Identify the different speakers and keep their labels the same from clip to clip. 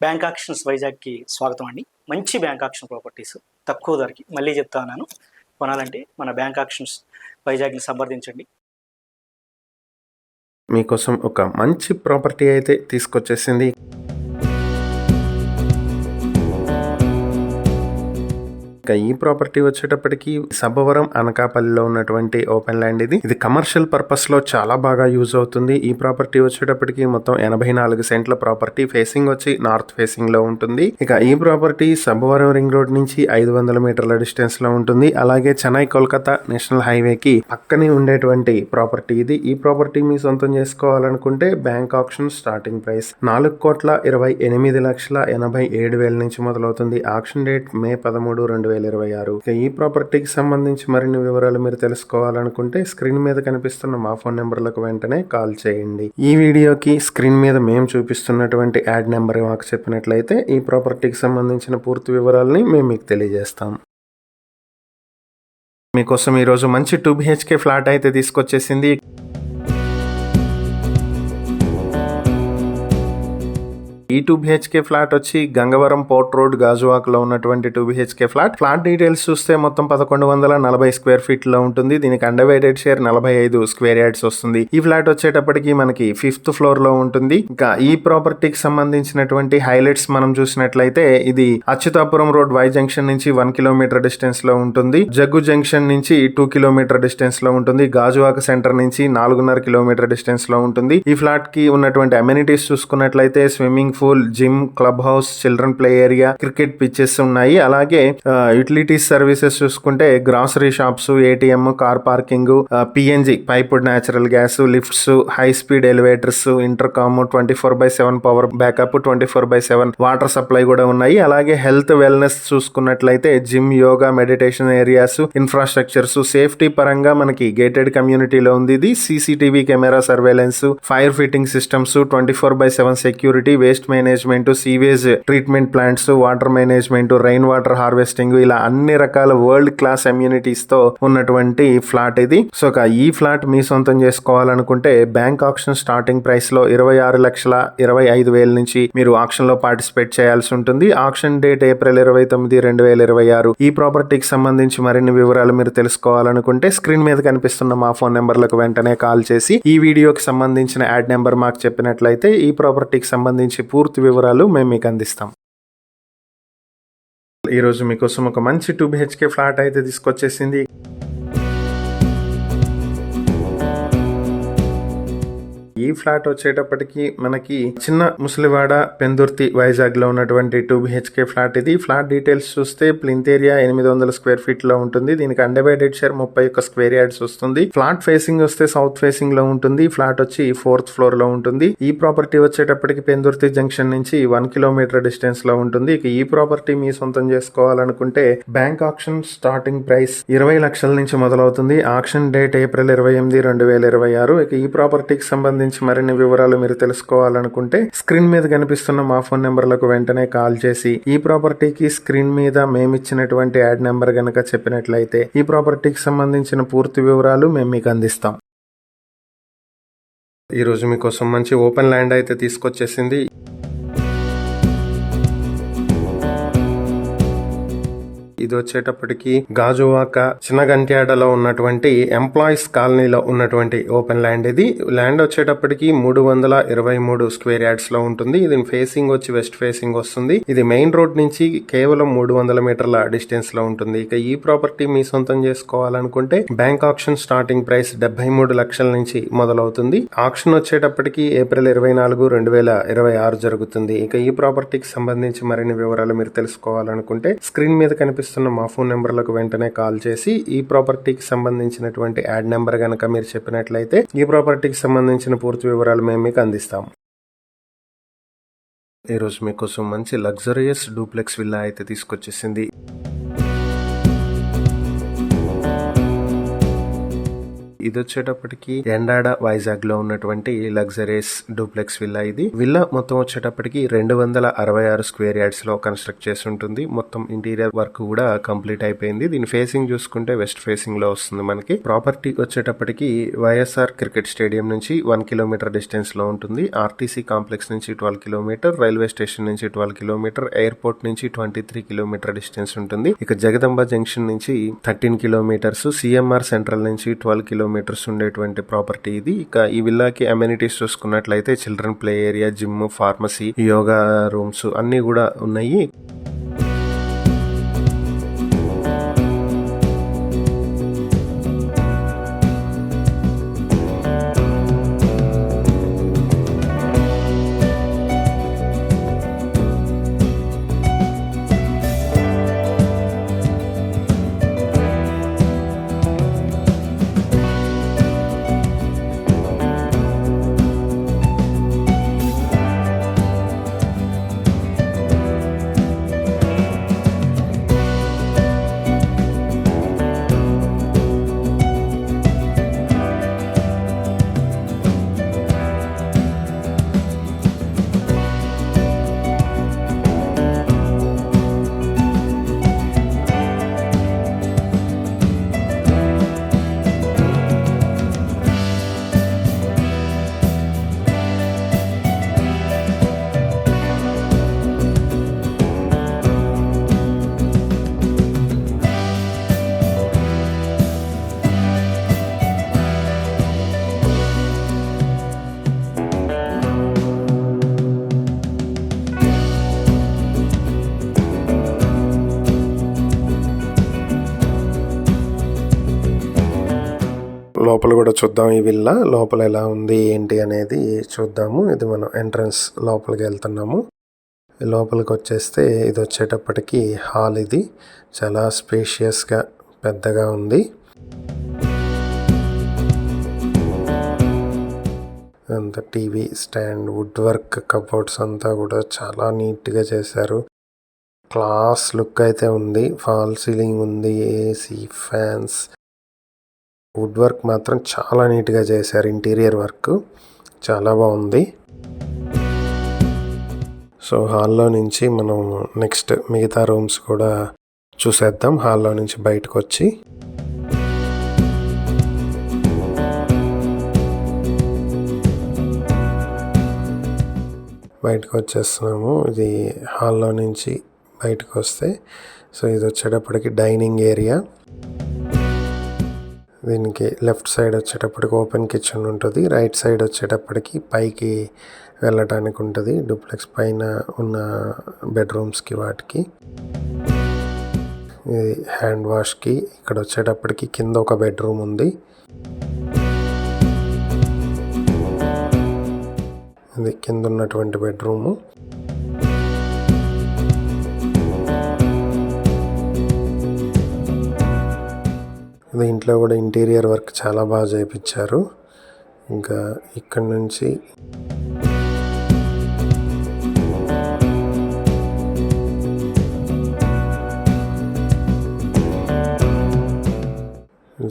Speaker 1: Bank actions వైజాగ్కి స్వాగతం అండి. మంచి బ్యాంక్ ఆక్షన్ ప్రాపర్టీస్ తక్కువ ధరకి మళ్ళీ చెప్తా ఉన్నాను. కొనాలంటే మన బ్యాంక్ ఆక్షన్స్ వైజాగ్ని సంప్రదించండి.
Speaker 2: మీకోసం ఒక మంచి ప్రాపర్టీ అయితే తీసుకొచ్చేసింది. ఇక ఈ ప్రాపర్టీ వచ్చేటప్పటికి సబ్బవరం అనకాపల్లిలో ఉన్నటువంటి ఓపెన్ ల్యాండ్. ఇది కమర్షియల్ పర్పస్ లో చాలా బాగా యూజ్ అవుతుంది. ఈ ప్రాపర్టీ వచ్చేటప్పటికి మొత్తం 84 సెంట్ల ప్రాపర్టీ. ఫేసింగ్ వచ్చి నార్త్ ఫేసింగ్ లో ఉంటుంది. ఇక ఈ ప్రాపర్టీ సబ్బవరం రింగ్ రోడ్ నుంచి 500 మీటర్ల డిస్టెన్స్ లో ఉంటుంది. అలాగే చెన్నై కోల్కతా నేషనల్ హైవే కి పక్కనే ఉండేటువంటి ప్రాపర్టీ ఇది. ఈ ప్రాపర్టీ మీ సొంతం చేసుకోవాలనుకుంటే బ్యాంక్ ఆక్షన్ స్టార్టింగ్ ప్రైస్ 4,28,87,000 నుంచి మొదలవుతుంది. Auction date May 13, 2026. ఈ ప్రాపర్టీకి సంబంధించి మరిన్ని వివరాలు మీరు తెలుసుకోవాలనుకుంటే స్క్రీన్ మీద కనిపిస్తున్న మా ఫోన్ నెంబర్లకు వెంటనే కాల్ చేయండి. ఈ వీడియోకి స్క్రీన్ మీద మేము చూపిస్తున్నటువంటి యాడ్ నెంబర్ మాకు చెప్పినట్లయితే ఈ ప్రాపర్టీకి సంబంధించిన పూర్తి వివరాలని మేము మీకు తెలియజేస్తాం. మీకోసం ఈరోజు మంచి 2 BHK ఫ్లాట్ అయితే తీసుకొచ్చేసింది. ఈ 2 BHK ఫ్లాట్ వచ్చి గంగవరం పోర్ట్ రోడ్ గాజువాక్ లో ఉన్నటువంటి 2 BHK ఫ్లాట్. ఫ్లాట్ డీటెయిల్స్ చూస్తే మొత్తం 1140 స్క్వేర్ ఫీట్ లో ఉంటుంది. దీనికి అండర్వైటెడ్ షేర్ 45 స్క్వేర్ యార్డ్స్ వస్తుంది. ఈ ఫ్లాట్ వచ్చేటప్పటికి మనకి 5th ఫ్లోర్ లో ఉంటుంది. ఇంకా ఈ ప్రాపర్టీకి సంబంధించినటువంటి హైలైట్స్ మనం చూసినట్లయితే ఇది అచ్యుతాపురం రోడ్ వై జంక్షన్ నుంచి 1 కిలోమీటర్ డిస్టెన్స్ లో ఉంటుంది. జగ్గు జంక్షన్ నుంచి 2 కిలోమీటర్ డిస్టెన్స్ లో ఉంటుంది. గాజువాక సెంటర్ నుంచి 4.5 కిలోమీటర్ డిస్టెన్స్ లో ఉంటుంది. ఈ ఫ్లాట్ కి ఉన్నటువంటి అమ్యూనిటీస్ చూసుకున్నట్లయితే swimming pool, gym, club house, children play area, cricket pitches ఉన్నాయి. అలాగే యుటిలిటీస్ సర్వీసెస్ చూసుకుంటే grocery shops, ATM, car parking, PNG piped natural gas, lifts, high speed elevators, intercom, 24/7 power backup, 24/7 water supply కూడా ఉన్నాయి. అలాగే health wellness చూసుకున్నట్లయితే gym, yoga, meditation areas, infrastructures, safety పరంగా మనకి gated కమ్యూనిటీలో ఉంది. ఇది CCTV camera surveillance, fire fitting systems, 24/7 security, waste management, sewage treatment plants, water management, rain water harvesting, ఇలా అన్ని రకాల వరల్డ్ క్లాస్ అమ్యూనిటీస్ తో ఉన్నటువంటి ఫ్లాట్ ఇది. సో ఈ ఫ్లాట్ మీ సొంతం చేసుకోవాలనుకుంటే బ్యాంక్ ఆక్షన్ స్టార్టింగ్ ప్రైస్ లో 26,25,000 నుంచి మీరు ఆక్షన్ లో పార్టిసిపేట్ చేయాల్సి ఉంటుంది. Auction date April 29, 2026. ఈ ప్రాపర్టీకి సంబంధించి మరిన్ని వివరాలు మీరు తెలుసుకోవాలనుకుంటే స్క్రీన్ మీద కనిపిస్తున్న మా ఫోన్ నెంబర్లకు వెంటనే కాల్ చేసి ఈ వీడియోకి సంబంధించిన యాడ్ నెంబర్ మాకు చెప్పినట్లయితే ఈ ప్రాపర్టీకి సంబంధించి పూర్తి వివరాలు మేము మీకు అందిస్తాం. ఈరోజు మీకోసం ఒక మంచి 2 BHK ఫ్లాట్ అయితే తీసుకొచ్చేసింది. ఈ ఫ్లాట్ వచ్చేటప్పటికి మనకి చిన్న ముసలివాడ, పెందుర్తి, వైజాగ్ లో ఉన్నటువంటి 2 BHK ఫ్లాట్ ఇది. ఫ్లాట్ డీటెయిల్స్ చూస్తే ప్లింత్ ఏరియా 800 స్క్వేర్ ఫీట్ లో ఉంటుంది. దీనికి అండర్వైటెడ్ షేర్ 31 స్క్వేర్ యార్డ్స్ వస్తుంది. ఫ్లాట్ ఫేసింగ్ వస్తే సౌత్ ఫేసింగ్ లో ఉంటుంది. ఫ్లాట్ వచ్చి 4th ఫ్లోర్ లో ఉంటుంది. ఈ ప్రాపర్టీ వచ్చేటప్పటికి పెందుర్తి జంక్షన్ నుంచి 1 కిలోమీటర్ డిస్టెన్స్ లో ఉంటుంది. ఇక ఈ ప్రాపర్టీ మీ సొంతం చేసుకోవాలనుకుంటే బ్యాంక్ ఆక్షన్ స్టార్టింగ్ ప్రైస్ 20 లక్షల నుంచి మొదలవుతుంది. Auction date April 28, 2026. ఇక ఈ ప్రాపర్టీకి సంబంధించి మరిన్ని వివరాలు మీరు తెలుసుకోవాలనుకుంటే స్క్రీన్ మీద కనిపిస్తున్న మా ఫోన్ నెంబర్లకు వెంటనే కాల్ చేసి ఈ ప్రాపర్టీకి స్క్రీన్ మీద మేమిచ్చినటువంటి యాడ్ నెంబర్ గనక చెప్పినట్లయితే ఈ ప్రాపర్టీకి సంబంధించిన పూర్తి వివరాలు మేము మీకు అందిస్తాం. ఈరోజు మీకోసం మంచి ఓపెన్ ల్యాండ్ అయితే తీసుకొచ్చేసింది. ఇది వచ్చేటప్పటికి గాజువాక చిన్నగంట్యాడలో ఉన్నటువంటి ఎంప్లాయీస్ కాలనీలో ఉన్నటువంటి ఓపెన్ ల్యాండ్. ఇది ల్యాండ్ వచ్చేటప్పటికి 323 స్క్వేర్ యార్డ్స్ లో ఉంటుంది. ఇది ఫేసింగ్ వచ్చి వెస్ట్ ఫేసింగ్ వస్తుంది. ఇది మెయిన్ రోడ్ నుంచి కేవలం 300 మీటర్ల డిస్టెన్స్ లో ఉంటుంది. ఇక ఈ ప్రాపర్టీ మీ సొంతం చేసుకోవాలనుకుంటే బ్యాంక్ ఆక్షన్ స్టార్టింగ్ ప్రైస్ 73 లక్షల నుంచి మొదలవుతుంది. ఆక్షన్ వచ్చేటప్పటికి ఏప్రిల్ 24, 2026 జరుగుతుంది. ఇక ఈ ప్రాపర్టీకి సంబంధించి మరిన్ని వివరాలు మీరు తెలుసుకోవాలనుకుంటే స్క్రీన్ మీద కనిపిస్తున్న మా ఫోన్ నెంబర్లకు వెంటనే కాల్ చేసి ఈ ప్రాపర్టీకి సంబంధించినటువంటి యాడ్ నెంబర్ గనక మీరు చెప్పినట్లయితే ఈ ప్రాపర్టీకి సంబంధించిన పూర్తి వివరాలు మేము మీకు అందిస్తాం. ఈరోజు మీకోసం మంచి లగ్జరియస్ డూప్లెక్స్ విల్లా అయితే తీసుకొచ్చేసింది. ఇది వచ్చేటప్పటికి ఎండాడ వైజాగ్ లో ఉన్నటువంటి లగ్జరీస్ డూప్లెక్స్ విల్లా. ఇది విల్లా మొత్తం వచ్చేటప్పటికి 266 స్క్వేర్ యార్డ్స్ లో కన్స్ట్రక్ట్ చేసి ఉంటుంది. మొత్తం ఇంటీరియర్ వర్క్ కూడా కంప్లీట్ అయిపోయింది. దీని ఫేసింగ్ చూసుకుంటే వెస్ట్ ఫేసింగ్ లో వస్తుంది. మనకి ప్రాపర్టీ వచ్చేటప్పటికి వైఎస్ఆర్ క్రికెట్ స్టేడియం నుంచి 1 కిలోమీటర్ డిస్టెన్స్ లో ఉంటుంది. ఆర్టీసీ కాంప్లెక్స్ నుంచి 12 కిలోమీటర్, రైల్వే స్టేషన్ నుంచి 12 కిలోమీటర్, ఎయిర్పోర్ట్ నుంచి 23 కిలోమీటర్ డిస్టెన్స్ ఉంటుంది. ఇక జగదంబ జంక్షన్ నుంచి 13 కిలోమీటర్స్, సిఎంఆర్ సెంట్రల్ నుంచి 12 కిలోమీటర్స్ ఉండేటువంటి ప్రాపర్టీ ఇది. ఇక ఈ విల్లాకి అమ్యూనిటీస్ చూసుకున్నట్లయితే children play area, gym, pharmacy, yoga rooms అన్ని కూడా ఉన్నాయి. లోపల కూడా చూద్దాం. ఈ విల్లా లోపల ఎలా ఉంది ఏంటి అనేది చూద్దాము. ఇది మనం ఎంట్రన్స్ లోపలికి వెళ్తున్నాము. లోపలికి వచ్చేస్తే ఇది వచ్చేటప్పటికి హాల్. ఇది చాలా స్పేషియస్గా పెద్దగా ఉంది. అంత TV stand, wood work cupboards అంతా కూడా చాలా నీట్గా చేశారు. క్లాస్ లుక్ అయితే ఉంది. ఫాల్ సీలింగ్ ఉంది, ఏసీ, ఫ్యాన్స్, వుడ్ వర్క్ మాత్రం చాలా నీట్గా చేశారు. ఇంటీరియర్ వర్క్ చాలా బాగుంది. సో హాల్లో నుంచి మనం నెక్స్ట్ మిగతా రూమ్స్ కూడా చూసేద్దాం. హాల్లో నుంచి బయటకు వచ్చి వచ్చేస్తున్నాము. ఇది హాల్లో నుంచి బయటకు వస్తే సో ఇది వచ్చేటప్పటికి డైనింగ్ ఏరియా. దీనికి లెఫ్ట్ సైడ్ వచ్చేటప్పటికి ఓపెన్ కిచెన్ ఉంటుంది. రైట్ సైడ్ వచ్చేటప్పటికి పైకి వెళ్ళటానికి ఉంటుంది. డూప్లెక్స్ పైన ఉన్న బెడ్రూమ్స్కి వాటికి. ఇది హ్యాండ్ వాష్కి. ఇక్కడ వచ్చేటప్పటికి కింద ఒక బెడ్రూమ్ ఉంది. ఇది కింద ఉన్నటువంటి బెడ్రూము. దీంట్లో కూడా ఇంటీరియర్ వర్క్ చాలా బాగా చేయించారు. ఇంకా ఇక్కడ నుంచి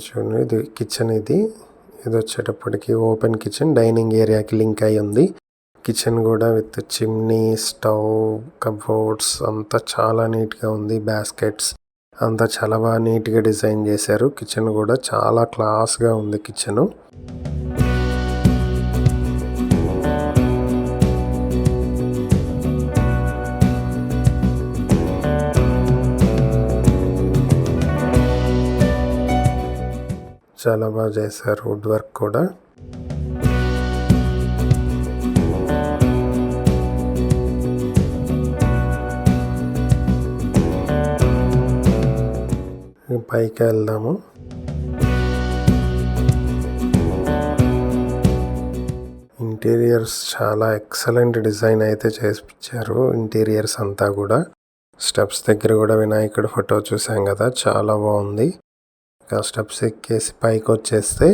Speaker 2: చూడండి, ఇది కిచెన్. ఇది వచ్చేటప్పటికి ఓపెన్ కిచెన్, డైనింగ్ ఏరియాకి లింక్ అయి ఉంది. కిచెన్ కూడా విత్ చిమ్నీ, స్టవ్, కబోర్డ్స్ అంతా చాలా నీట్గా ఉంది. బాస్కెట్స్ అంతా చాలా బాగా నీట్గా డిజైన్ చేశారు. కిచెన్ కూడా చాలా క్లాస్గా ఉంది కిచెను. చాలా బాగా చేశారు వుడ్ వర్క్ కూడా. పైకి వెళ్దాము. ఇంటీరియర్స్ చాలా ఎక్సలెంట్ డిజైన్ అయితే చేయించారు. ఇంటీరియర్స్ అంతా కూడా స్టెప్స్ దగ్గర కూడా వినాయకుడి ఫోటో చూసాం కదా, చాలా బాగుంది. ఇంకా స్టెప్స్ ఎక్కేసి పైకి వచ్చేస్తే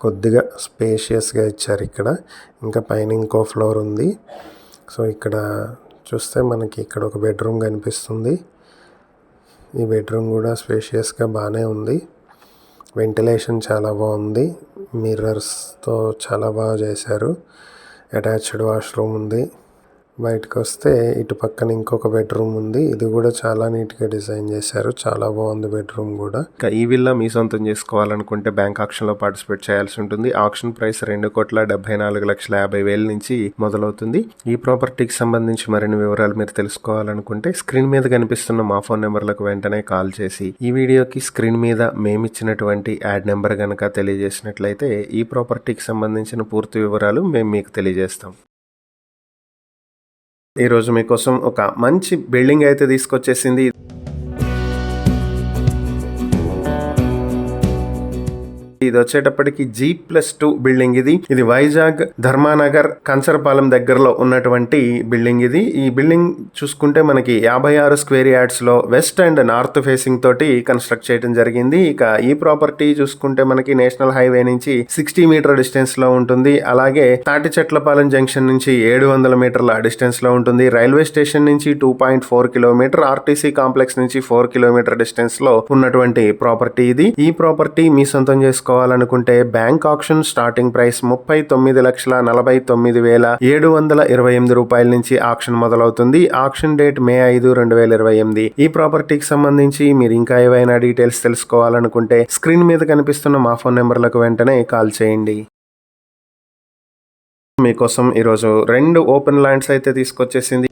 Speaker 2: కొద్దిగా స్పేషియస్గా ఇచ్చారు ఇక్కడ. ఇంకా పైన ఇంకో ఫ్లోర్ ఉంది. సో ఇక్కడ చూస్తే మనకి ఇక్కడ ఒక బెడ్రూమ్ కనిపిస్తుంది. ఈ బెడ్రూమ్ కూడా స్పేషియస్గా బాగానే ఉంది. వెంటిలేషన్ చాలా బాగుంది. మిర్రర్స్తో చాలా బాగా చేశారు. అటాచ్డ్ వాష్రూమ్ ఉంది. బయటకు వస్తే ఇటు పక్కన ఇంకొక బెడ్రూమ్ ఉంది. ఇది కూడా చాలా నీట్గా డిజైన్ చేశారు. చాలా బాగుంది బెడ్రూమ్ కూడా. ఈ విల్లా మీ సొంతం చేసుకోవాలనుకుంటే బ్యాంక్ ఆక్షన్లో పార్టిసిపేట్ చేయాల్సి ఉంటుంది. ఆక్షన్ ప్రైస్ 2,74,50,000 నుంచి మొదలవుతుంది. ఈ ప్రాపర్టీకి సంబంధించి మరిన్ని వివరాలు మీరు తెలుసుకోవాలనుకుంటే స్క్రీన్ మీద కనిపిస్తున్న మా ఫోన్ నెంబర్లకు వెంటనే కాల్ చేసి ఈ వీడియోకి స్క్రీన్ మీద మేమిచ్చినటువంటి యాడ్ నెంబర్ కనుక తెలియజేసినట్లయితే ఈ ప్రాపర్టీకి సంబంధించిన పూర్తి వివరాలు మేము మీకు తెలియజేస్తాం. ఈరోజు మీకోసం ఒక మంచి బిల్డింగ్ అయితే తీసుకొచ్చేసింది. ఇది వచ్చేటప్పటికి G+2 బిల్డింగ్. ఇది వైజాగ్ ధర్మానగర్ కంచరపాలెం దగ్గరలో ఉన్నటువంటి బిల్డింగ్ ఇది. ఈ బిల్డింగ్ చూసుకుంటే మనకి 56 స్క్వేర్ యార్డ్స్ లో వెస్ట్ అండ్ నార్త్ ఫేసింగ్ తోటి కన్స్ట్రక్ట్ చేయడం జరిగింది. ఇక ఈ ప్రాపర్టీ చూసుకుంటే మనకి నేషనల్ హైవే నుంచి 60 మీటర్ డిస్టెన్స్ లో ఉంటుంది. అలాగే తాటిచెట్లపాలెం జంక్షన్ నుంచి 700 మీటర్ల డిస్టెన్స్ లో ఉంటుంది. రైల్వే స్టేషన్ నుంచి 2.4 కిలోమీటర్, ఆర్టీసీ కాంప్లెక్స్ నుంచి 4 కిలోమీటర్ డిస్టెన్స్ లో ఉన్నటువంటి ప్రాపర్టీ ఇది. ఈ ప్రాపర్టీ మీ సొంతం చేసుకోవాలనుకుంటే బ్యాంక్ ఆక్షన్ స్టార్టింగ్ ప్రైస్ 39,49,728 రూపాయల నుంచి ఆక్షన్ మొదలవుతుంది. Auction date May 5, 2028. ఈ ప్రాపర్టీకి సంబంధించి మీరు ఇంకా ఏవైనా డీటెయిల్స్ తెలుసుకోవాలనుకుంటే స్క్రీన్ మీద కనిపిస్తున్న మా ఫోన్ నెంబర్లకు వెంటనే కాల్ చేయండి. మీకోసం ఈరోజు 2 ఓపెన్ ల్యాండ్స్ అయితే తీసుకొచ్చేసింది.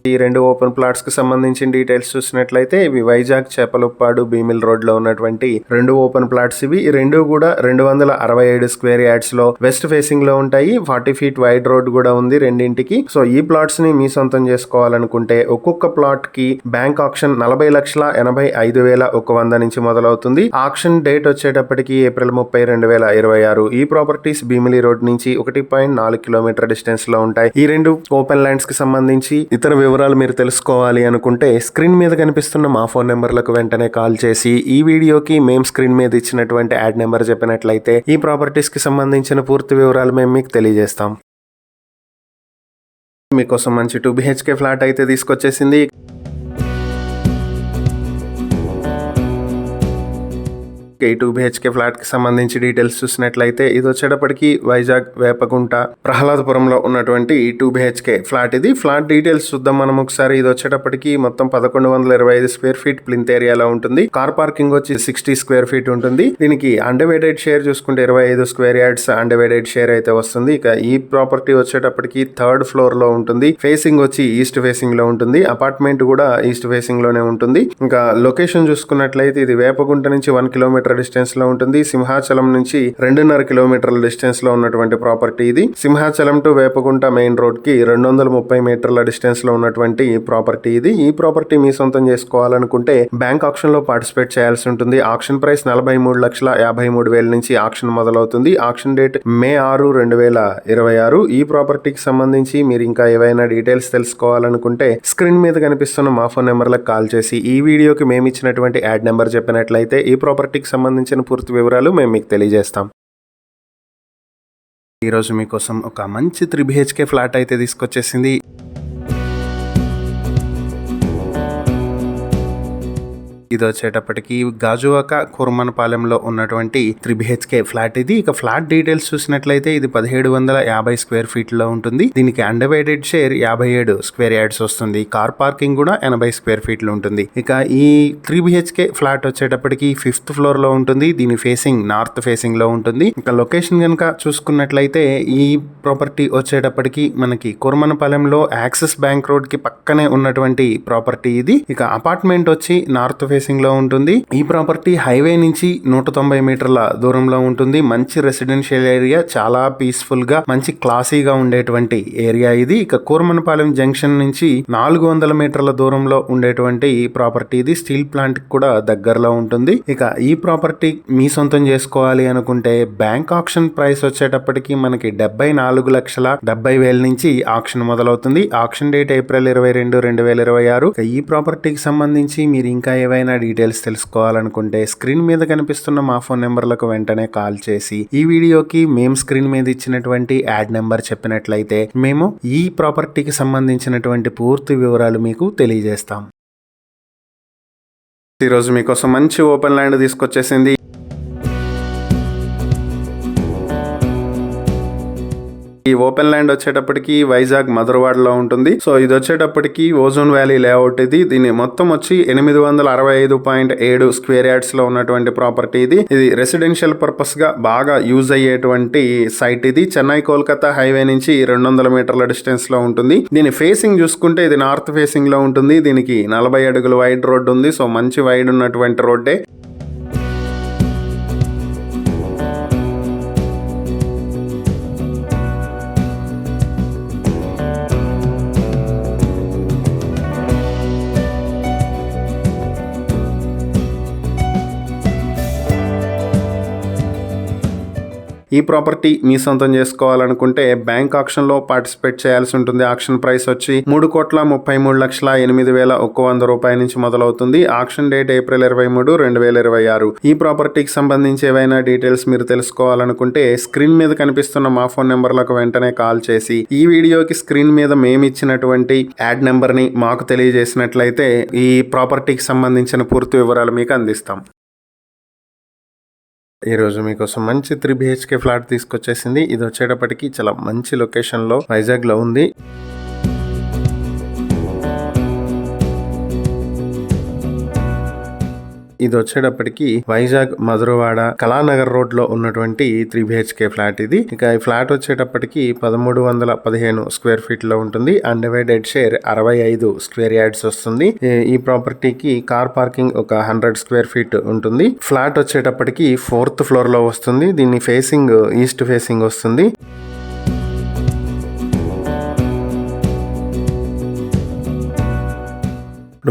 Speaker 2: ఈ 2 ఓపెన్ ప్లాట్స్ కి సంబంధించిన డీటెయిల్స్ చూసినట్లయితే ఇవి వైజాగ్ చేపలుప్పాడు భీమిల్ రోడ్ లో ఉన్నటువంటి 2 ఓపెన్ ప్లాట్స్ ఇవి. ఈ 2 కూడా 267 స్క్వేర్ యార్డ్స్ లో వెస్ట్ ఫేసింగ్ లో ఉంటాయి. 40 ఫీట్ వైడ్ రోడ్ కూడా ఉంది రెండింటికి. సో ఈ ప్లాట్స్ ని మీ సొంతం చేసుకోవాలనుకుంటే ఒక్కొక్క ప్లాట్ కి బ్యాంక్ ఆక్షన్ 40,85,100 నుంచి మొదలవుతుంది. ఆక్షన్ డేట్ వచ్చేటప్పటికి April 30, 2026. ఈ ప్రాపర్టీస్ భీమిలి రోడ్ నుంచి 1.4 కిలోమీటర్ డిస్టెన్స్ లో ఉంటాయి. ఈ 2 ఓపెన్ ల్యాండ్స్ కి సంబంధించి ఇతర వివరాలు మీరు తెలుసుకోవాలి అనుకుంటే స్క్రీన్ మీద కనిపిస్తున్న మా ఫోన్ నెంబర్లకు వెంటనే కాల్ చేసి ఈ వీడియోకి మేము స్క్రీన్ మీద ఇచ్చినటువంటి యాడ్ నెంబర్ చెప్పినట్లయితే ఈ ప్రాపర్టీస్ కి సంబంధించిన పూర్తి వివరాలు మేము మీకు తెలియజేస్తాం. మీకోసం మంచి 2 BHK ఫ్లాట్ అయితే తీసుకొచ్చేసింది. ఈ 2 BHK ఫ్లాట్ కి సంబంధించి డీటెయిల్స్ చూసినట్లయితే ఇది వచ్చేటప్పటికి వైజాగ్ వేపగుంట ప్రహ్లాదపురంలో ఉన్నటువంటి 2 BHK ఫ్లాట్ ఇది. ఫ్లాట్ డీటెయిల్స్ చూద్దాం మనం ఒకసారి. ఇది వచ్చేటప్పటికి మొత్తం 1125 స్క్వేర్ ఫీట్ ప్లింత్ ఏరియాలో ఉంటుంది. కార్ పార్కింగ్ వచ్చి 60 స్క్వేర్ ఫీట్ ఉంటుంది. దీనికి అన్డివైడెడ్ షేర్ చూసుకుంటే 25 స్క్వేర్ యార్డ్స్ అన్డివైడెడ్ షేర్ అయితే వస్తుంది. ఇక ఈ ప్రాపర్టీ వచ్చేటప్పటికి 3rd ఫ్లోర్ లో ఉంటుంది. ఫేసింగ్ వచ్చి ఈస్ట్ ఫేసింగ్ లో ఉంటుంది. అపార్ట్మెంట్ కూడా ఈస్ట్ ఫేసింగ్ లోనే ఉంటుంది. ఇంకా లొకేషన్ చూసుకున్నట్లయితే ఇది వేపగుంట నుంచి 1 కిలోమీటర్ డిస్టెన్స్ లో ఉంటుంది. సింహాచలం నుంచి 2.5 కిలోమీటర్ల డిస్టెన్స్ లో ఉన్నటువంటి ప్రాపర్టీ ఇది. Simhachalam to Vepagunta main road కి 230 మీటర్ల డిస్టెన్స్ లో ఉన్నటువంటి ప్రాపర్టీ ఇది. ఈ ప్రాపర్టీ మీ సొంతం చేసుకోవాలనుకుంటే బ్యాంక్ ఆక్షన్ లో పార్టిసిపేట్ చేయాల్సి ఉంటుంది. ఆక్షన్ ప్రైస్ 43,53,000 నుంచి ఆక్షన్ మొదలవుతుంది. Auction date May 6, 2026. ఈ ప్రాపర్టీకి సంబంధించి మీరు ఇంకా ఏవైనా డీటెయిల్స్ తెలుసుకోవాలనుకుంటే స్క్రీన్ మీద కనిపిస్తున్న మా ఫోన్ నెంబర్లకు కాల్ చేసి ఈ వీడియోకి మేము ఇచ్చినటువంటి యాడ్ నెంబర్ చెప్పినట్లయితే ఈ ప్రాపర్టీకి సంబంధించిన పూర్తి వివరాలు మేము మీకు తెలియజేస్తాం. ఈరోజు మీకోసం ఒక మంచి 3 BHK ఫ్లాట్ అయితే తీసుకొచ్చేసింది. ఇది వచ్చేటప్పటికి గాజువాక కుర్మనపాలెంలో ఉన్నటువంటి 3 BHK ఫ్లాట్ ఇది. ఇక ఫ్లాట్ డీటెయిల్స్ చూసినట్లయితే ఇది 1750 స్క్వేర్ ఫీట్ లో ఉంటుంది. దీనికి అన్డివైడెడ్ షేర్ 57 స్క్వేర్ యార్డ్స్ వస్తుంది. కార్ పార్కింగ్ కూడా 80 స్క్వేర్ ఫీట్ లో ఉంటుంది. ఇక ఈ 3 BHK ఫ్లాట్ వచ్చేటప్పటికి 5th ఫ్లోర్ లో ఉంటుంది. దీని ఫేసింగ్ నార్త్ ఫేసింగ్ లో ఉంటుంది. ఇక లొకేషన్ కనుక చూసుకున్నట్లయితే ఈ ప్రాపర్టీ వచ్చేటప్పటికి మనకి కుర్మనపాలెంలో యాక్సిస్ బ్యాంక్ రోడ్ కి పక్కనే ఉన్నటువంటి ప్రాపర్టీ ఇది. ఇక అపార్ట్మెంట్ వచ్చి నార్త్ ఫేసింగ్ లో ఉంటుంది. ఈ ప్రాపర్టీ హైవే నుంచి 190 మీటర్ల దూరంలో ఉంటుంది. మంచి రెసిడెన్షియల్ ఏరియా, చాలా పీస్ఫుల్ గా మంచి క్లాసీగా ఉండేటువంటి ఏరియా ఇది. ఇక కూర్మనపాలెం జంక్షన్ నుంచి 400 మీటర్ల దూరంలో ఉండేటువంటి ప్రాపర్టీ ఇది. స్టీల్ ప్లాంట్ కూడా దగ్గరలో ఉంటుంది. ఇక ఈ ప్రాపర్టీ మీ సొంతం చేసుకోవాలి అనుకుంటే బ్యాంక్ ఆక్షన్ ప్రైస్ వచ్చేటప్పటికి మనకి 74,70,000 నుంచి ఆక్షన్ మొదలవుతుంది. Auction date April 22, 2026. ఈ ప్రాపర్టీకి సంబంధించి మీరు ఇంకా ఏవైనా డీటెయిల్స్ తెలుసుకోవాలనుకుంటే స్క్రీన్ మీద కనిపిస్తున్న మా ఫోన్ నెంబర్లకు వెంటనే కాల్ చేసి ఈ వీడియోకి మేము స్క్రీన్ మీద ఇచ్చినటువంటి యాడ్ నెంబర్ చెప్పినట్లయితే మేము ఈ ప్రాపర్టీకి సంబంధించినటువంటి పూర్తి వివరాలు మీకు తెలియజేస్తాం. ఈరోజు మీకోసం మంచి ఓపెన్ ల్యాండ్ తీసుకొచ్చేసింది. ఈ ఓపెన్ ల్యాండ్ వచ్చేటప్పటికి వైజాగ్ మధురవాడలో ఉంటుంది. సో ఇది వచ్చేటప్పటికి ఓజోన్ వ్యాలీ లేఅవుట్. దీని మొత్తం వచ్చి 865.7 స్క్వేర్ యార్డ్స్ లో ఉన్నటువంటి ప్రాపర్టీ ఇది రెసిడెన్షియల్ పర్పస్ గా బాగా యూజ్ అయ్యేటువంటి సైట్. ఇది చెన్నై కోల్కతా హైవే నుంచి 200 మీటర్ల డిస్టెన్స్ లో ఉంటుంది. దీని ఫేసింగ్ చూసుకుంటే ఇది నార్త్ ఫేసింగ్ లో ఉంటుంది. దీనికి 40 అడుగుల వైడ్ రోడ్ ఉంది. సో మంచి వైడ్ ఉన్నటువంటి రోడ్డే. ఈ ప్రాపర్టీ మీ సొంతం చేసుకోవాలనుకుంటే బ్యాంక్ ఆక్షన్ లో పార్టిసిపేట్ చేయాల్సి ఉంటుంది. ఆక్షన్ ప్రైస్ వచ్చి 3,33,08,100 రూపాయల నుంచి మొదలవుతుంది. Auction date April 23, 2026. ఈ ప్రాపర్టీకి సంబంధించి ఏవైనా డీటెయిల్స్ మీరు తెలుసుకోవాలనుకుంటే స్క్రీన్ మీద కనిపిస్తున్న మా ఫోన్ నెంబర్లకు వెంటనే కాల్ చేసి ఈ వీడియోకి స్క్రీన్ మీద మేము ఇచ్చినటువంటి యాడ్ నెంబర్ ని మాకు తెలియజేసినట్లయితే ఈ ప్రాపర్టీకి సంబంధించిన పూర్తి వివరాలు మీకు అందిస్తాం. ఈరోజు మీకోసం మంచి 3 BHK ఫ్లాట్ తీసుకొచ్చేసింది. ఇది వచ్చేటప్పటికి చాలా మంచి లొకేషన్లో వైజాగ్లో ఉంది. ఇది వచ్చేటప్పటికి వైజాగ్ మధురవాడ కళానగర్ రోడ్ లో ఉన్నటువంటి 3 BHK ఫ్లాట్ ఇది. ఇక ఈ ఫ్లాట్ వచ్చేటప్పటికి 1315 స్క్వేర్ ఫీట్ లో ఉంటుంది. అన్డివైడెడ్ షేర్ 65 స్క్వేర్ యార్డ్స్ వస్తుంది. ఈ ప్రాపర్టీకి కార్ పార్కింగ్ ఒక 100 స్క్వేర్ ఫీట్ ఉంటుంది. ఫ్లాట్ వచ్చేటప్పటికి 4th ఫ్లోర్ లో వస్తుంది. దీని ఫేసింగ్ ఈస్ట్ ఫేసింగ్ వస్తుంది.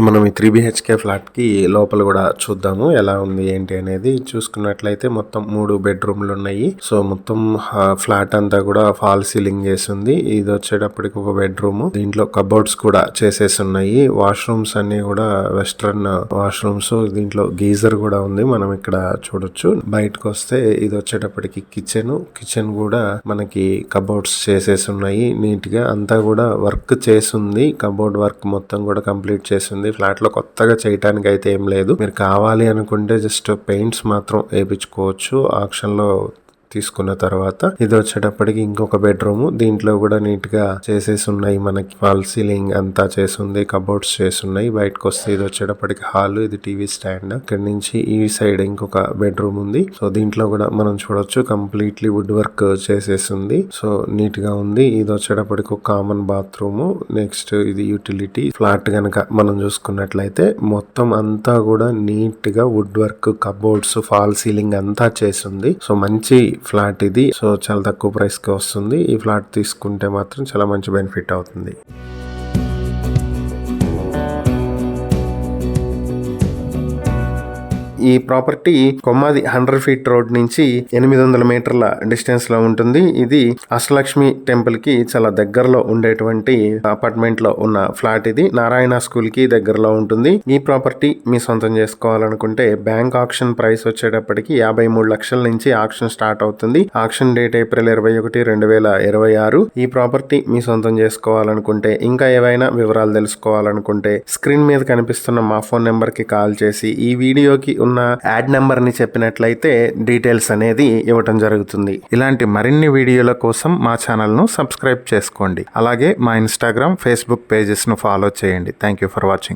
Speaker 2: మనం ఈ 3 BHK ఫ్లాట్ కి లోపల కూడా చూద్దాము ఎలా ఉంది ఏంటి అనేది. చూసుకున్నట్లయితే మొత్తం 3 బెడ్రూమ్లు ఉన్నాయి. సో మొత్తం ఫ్లాట్ అంతా కూడా ఫాల్ సీలింగ్ చేసి ఉంది. ఇది వచ్చేటప్పటికి ఒక బెడ్రూమ్. దీంట్లో కబోర్డ్స్ కూడా చేసేసి ఉన్నాయి. వాష్రూమ్స్ అన్ని కూడా వెస్ట్రన్ వాష్రూమ్స్. దీంట్లో గీజర్ కూడా ఉంది, మనం ఇక్కడ చూడొచ్చు. బయటకు వస్తే ఇది వచ్చేటప్పటికి కిచెన్ కూడా మనకి కబోర్డ్స్ చేసేసి ఉన్నాయి. నీట్ గా అంతా కూడా వర్క్ చేసింది. కబోర్డ్ వర్క్ మొత్తం కూడా కంప్లీట్ చేసింది. ఫ్లాట్ లో కొత్తగా చేయడానికి అయితే ఏం లేదు. మీరు కావాలి అనుకుంటే జస్ట్ పెయింట్స్ మాత్రం వేయించుకోవచ్చు ఆక్షన్ లో తీసుకున్న తర్వాత. ఇది వచ్చేటప్పటికి ఇంకొక బెడ్రూమ్. దీంట్లో కూడా నీట్ గా చేసేసి ఉన్నాయి. మనకి ఫాల్ సీలింగ్ అంతా చేసింది. కబోర్డ్స్ చేస్తున్నాయి. బయటకు వస్తే ఇది వచ్చేటప్పటికి హాల్. ఇది టీవీ స్టాండ్. ఇక్కడ నుంచి ఈ సైడ్ ఇంకొక బెడ్రూమ్ ఉంది. సో దీంట్లో కూడా మనం చూడొచ్చు కంప్లీట్లీ వుడ్ వర్క్ చేసేసింది. సో నీట్ గా ఉంది. ఇది వచ్చేటప్పటికి ఒక కామన్ బాత్రూమ్. నెక్స్ట్ ఇది యూటిలిటీ. ఫ్లాట్ గనక మనం చూసుకున్నట్లయితే మొత్తం అంతా కూడా నీట్ గా wood work, cupboards, fall ceiling అంతా చేసింది. సో మంచి ఫ్లాట్ ఇది. సో చాలా తక్కువ ప్రైస్ కి వస్తుంది. ఈ ఫ్లాట్ తీసుకుంటే మాత్రం చాలా మంచి బెనిఫిట్ అవుతుంది. ఈ ప్రాపర్టీ కొమ్మాది 100 ఫీట్ రోడ్ నుంచి 800 మీటర్ల డిస్టెన్స్ లో ఉంటుంది. ఇది అష్టలక్ష్మి టెంపుల్ కి చాలా దగ్గరలో ఉండేటువంటి అపార్ట్మెంట్ లో ఉన్న ఫ్లాట్ ఇది. నారాయణ స్కూల్ కి దగ్గరలో ఉంటుంది. ఈ ప్రాపర్టీ మీ సొంతం చేసుకోవాలనుకుంటే బ్యాంక్ ఆక్షన్ ప్రైస్ వచ్చేటప్పటికి 53 లక్షల నుంచి ఆక్షన్ స్టార్ట్ అవుతుంది. Auction date April 21, 2026. ఈ ప్రాపర్టీ మీ సొంతం చేసుకోవాలనుకుంటే ఇంకా ఏవైనా వివరాలు తెలుసుకోవాలనుకుంటే స్క్రీన్ మీద కనిపిస్తున్న మా ఫోన్ నెంబర్ కి కాల్ చేసి ఈ వీడియోకి ఉన్న యాడ్ నెంబర్ ని చెప్పినట్లయితే డీటెయిల్స్ అనేది ఇవ్వటం జరుగుతుంది. ఇలాంటి మరిన్ని వీడియోల కోసం మా ఛానల్ ను సబ్స్క్రైబ్ చేసుకోండి. అలాగే మా ఇన్స్టాగ్రామ్, ఫేస్బుక్ పేజెస్ ను ఫాలో చేయండి. Thank you for watching.